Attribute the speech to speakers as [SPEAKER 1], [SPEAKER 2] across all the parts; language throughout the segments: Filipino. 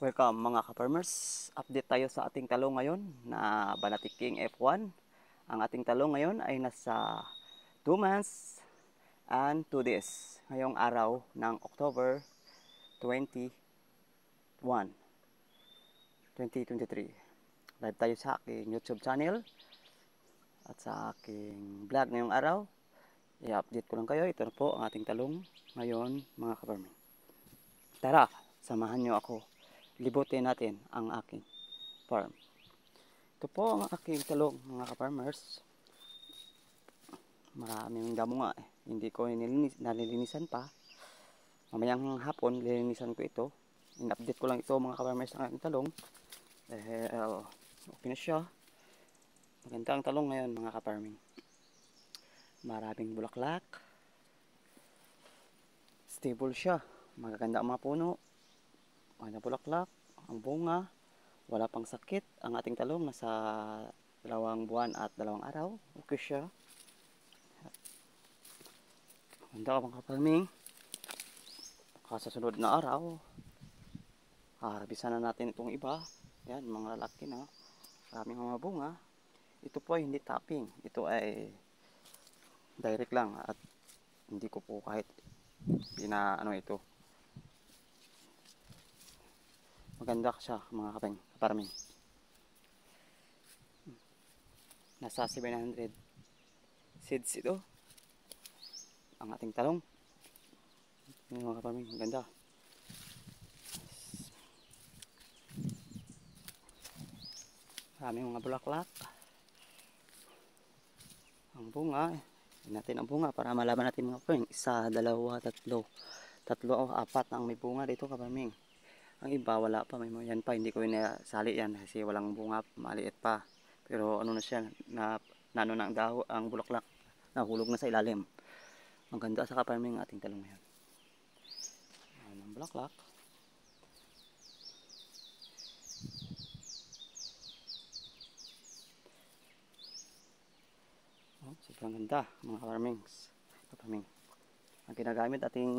[SPEAKER 1] Welcome mga ka-farmers. Update tayo sa ating talong ngayon na Banatiking F1. Ang ating talong ngayon ay nasa 2 months and 2 days. Ngayong araw ng October 21, 2023. Live tayo sa aking YouTube channel at sa aking vlog ngayong araw. I-update ko lang kayo. Ito na po ang ating talong ngayon mga ka-farmers. Tara, samahan nyo ako. Libutin natin ang aking farm. Ito po ang aking talong mga ka-farmers. Maraming damo nga eh. Hindi ko nalilinisan pa. Mamayang hapon lilinisan ko ito. In-update ko lang ito mga ka-farmers ang aking talong. Okay na siya. Maganda ang talong ngayon mga ka-farming. Maraming bulaklak. Stable siya. Magaganda ang mga puno. Mga bulaklak, ang bunga, wala pang sakit. Ang ating talong nasa 2 buwan at 2 araw. Okay siya. Maganda ka mga ka-farming. Kasasunod na araw, harbisan na natin itong iba. Yan, mga lalaki na. Maraming mga bunga. Ito po ay hindi topping. Ito ay direct lang at hindi ko po kahit ito. Maganda siya mga ka-farming. Nasa 700 seeds ito. Ang ating talong. Mga ka-farming, maganda. Maraming mga bulaklak. Ang bunga, natin ang bunga para malaman natin mga ka-farming. 1, 2, 3, 4 ang may bunga dito ka-farming. Ang iba wala pa, may yan pa, hindi ko inasali yan kasi walang bunga, maliit pa. Pero ano na siya, nano na ang bulaklak, nahulog na sa ilalim. Ang ganda sa ka-farming ating talong ngayon. Ayan ang bulaklak. Sobrang ganda mga ka-farming. Ang ginagamit ating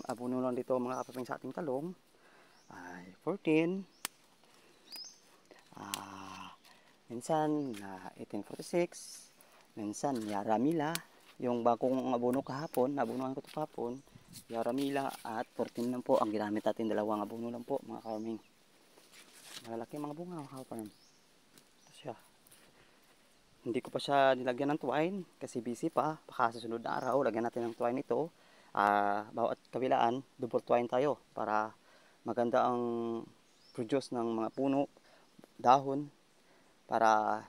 [SPEAKER 1] abono lang dito mga ka-farming sa ating talong ay 14, minsan 1846, minsan Yaramila, yung bagong abono kahapon, nabunuhan ko ito kahapon, Yaramila at 14 lang po ang ginamit natin, 2 abono lang po mga ka-farming. Malalaki mga bunga mga ka-farming. Ito siya. Hindi ko pa siya nilagyan ng twine kasi busy pa, baka sa sunod na araw lagyan natin ng twine ito. Bawat kabilaan double twine tayo para maganda ang produce ng mga puno, dahon, para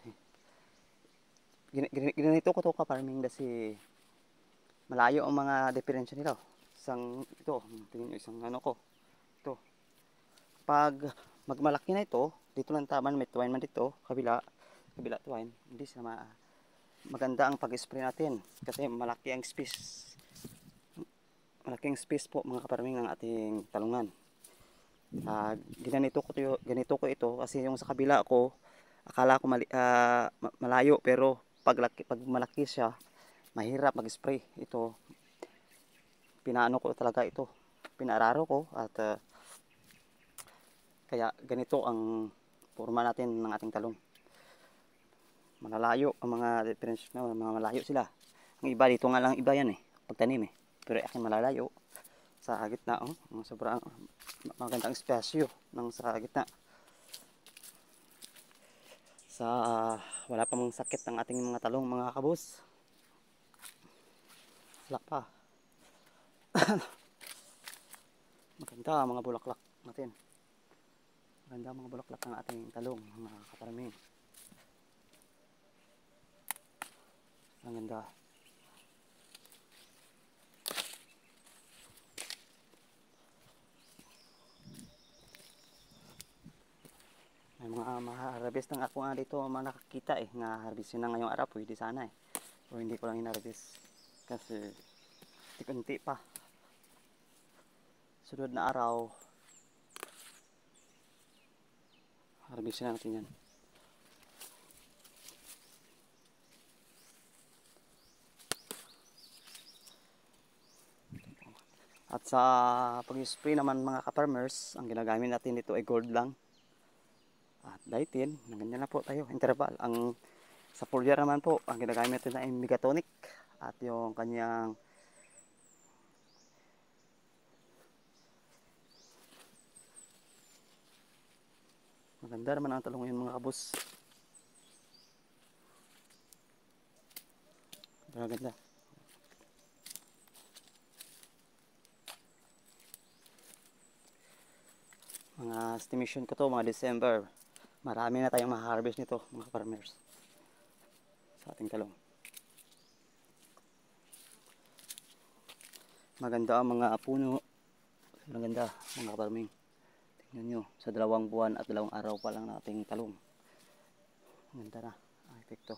[SPEAKER 1] ginanito ko to ka-farming kasi malayo ang mga diferensya nila. Tingnan nyo, isang ano ko ito, pag magmalaki na ito dito lang taman, may twine man dito kabila twine, hindi siya maganda ang pag-spray natin kasi malaking space po mga ka-farming ng ating talungan. Ganito ko ito kasi yung sa kabila ko akala ko malayo, pero pag malaki siya mahirap mag-spray. Ito pinaano ko talaga ito, pinararo ko at kaya ganito ang forma natin ng ating talong. Malalayo ang mga difference na mga malayo sila. Ang iba dito nga lang iba yan pagtanim pero akin malalayo sa gitna. Sobrang magandang espasyo ng sa gitna, sa wala pa mong sakit ng ating mga talong mga kabos. Wala pa. Maganda mga bulaklak natin. Maganda mga bulaklak ng ating talong mga ka-farming. Ang ganda. May mga maharvest ng ako nga dito, mga nakakita nga harvestin na ngayong araw, pwede sana o hindi ko lang hinarvest kasi kunti pa. Sunod na araw harvestin na natin yan. At sa pag-spray naman mga ka-farmers, ang ginagamit natin dito ay gold lang. At dietin, ganyan na po tayo, interval. Ang sa foliar naman po, ang ginagamit natin ay Megatonic at yung kanyang maganda naman ang talong yun mga kabus. Maganda. Mga estimation ko to mga December. Marami na tayong ma-harvest nito mga farmers sa ating talong. Maganda ang mga puno. Maganda mga farming. Tingnan nyo, sa 2 buwan at 2 araw pa lang nating talong. Maganda na ang epekto.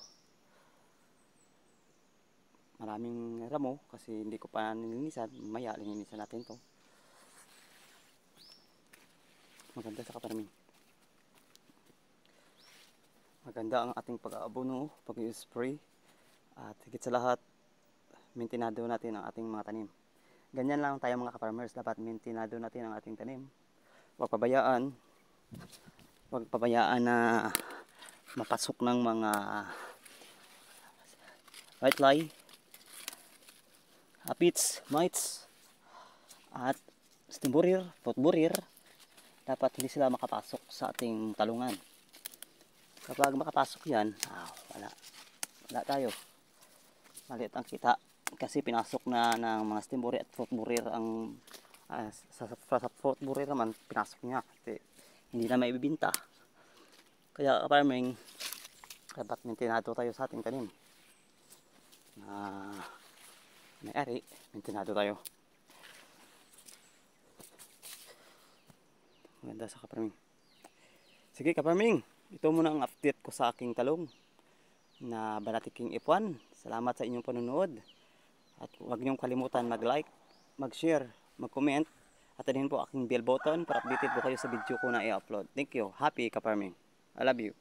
[SPEAKER 1] Maraming ramo kasi hindi ko pa nilinisan. Maya linisan natin to. Maganda sa kaparming. Maganda ang ating pag-aabono, pag-spray, at higit sa lahat, maintinado natin ang ating mga tanim. Ganyan lang tayo mga ka-farmers, dapat maintinado natin ang ating tanim. Huwag pabayaan na mapasok ng mga white fly, aphids, mites, at stem borer, fruit borer. Dapat hindi sila makapasok sa ating talungan. Kapag makapasok yan, wala tayo. Maliit ang kita kasi pinasok na ng mga stem borer at fruit borer ang sa fruit borer naman pinasok niya kasi hindi na maibibinta. Kaya farming, dapat maintinado tayo sa ating tanim. May-ari, maintinado tayo. Maganda sa kaparming. Sige kaparming, ito muna ang update ko sa aking talong na Banatiking F1. Salamat sa inyong panunood. At huwag niyong kalimutan mag-like, mag-share, mag-comment. At din po aking bell button para updated po kayo sa video ko na i-upload. Thank you. Happy kaparming. I love you.